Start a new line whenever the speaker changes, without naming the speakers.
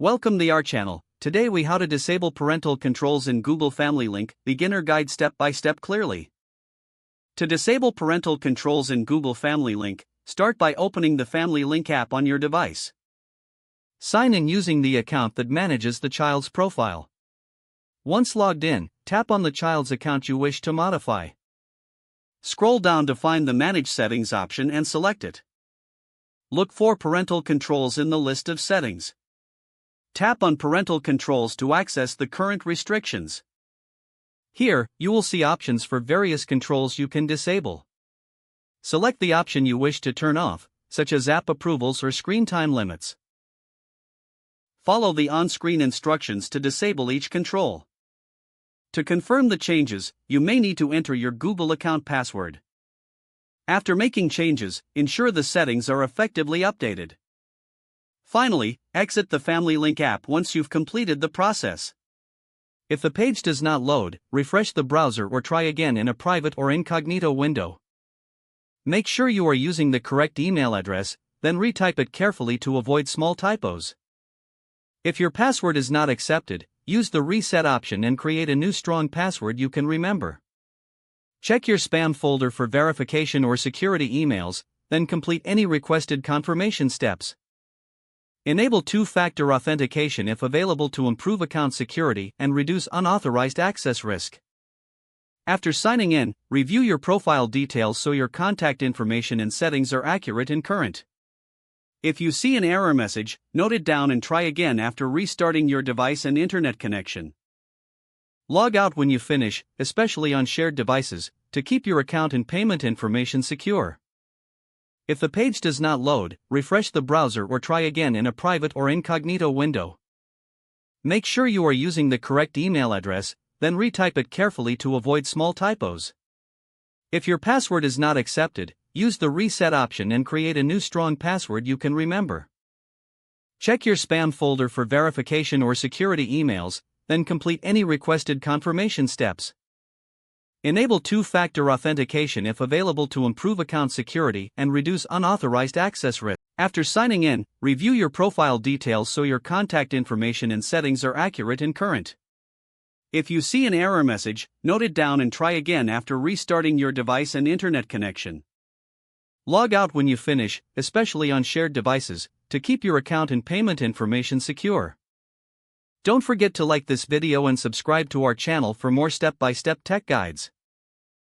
Welcome to our channel. Today we how to disable parental controls in Google Family Link, beginner guide step by step clearly. To disable parental controls in Google Family Link, start by opening the Family Link app on your device. Sign in using the account that manages the child's profile. Once logged in, tap on the child's account you wish to modify. Scroll down to find the Manage Settings option and select it. Look for Parental Controls in the list of settings. Tap on Parental Controls to access the current restrictions. Here, you will see options for various controls you can disable. Select the option you wish to turn off, such as app approvals or screen time limits. Follow the on-screen instructions to disable each control. To confirm the changes, you may need to enter your Google account password. After making changes, ensure the settings are effectively updated. Finally, exit the Family Link app once you've completed the process. If the page does not load, refresh the browser or try again in a private or incognito window. Make sure you are using the correct email address, then retype it carefully to avoid small typos. If your password is not accepted, use the reset option and create a new strong password you can remember. Check your spam folder for verification or security emails, then complete any requested confirmation steps. Enable two-factor authentication if available to improve account security and reduce unauthorized access risk. After signing in, review your profile details so your contact information and settings are accurate and current. If you see an error message, note it down and try again after restarting your device and internet connection. Log out when you finish, especially on shared devices, to keep your account and payment information secure. If the page does not load, refresh the browser or try again in a private or incognito window. Make sure you are using the correct email address, then retype it carefully to avoid small typos. If your password is not accepted, use the reset option and create a new strong password you can remember. Check your spam folder for verification or security emails, then complete any requested confirmation steps. Enable two-factor authentication if available to improve account security and reduce unauthorized access risk. After signing in, review your profile details so your contact information and settings are accurate and current. If you see an error message, note it down and try again after restarting your device and internet connection. Log out when you finish, especially on shared devices, to keep your account and payment information secure. Don't forget to like this video and subscribe to our channel for more step-by-step tech guides.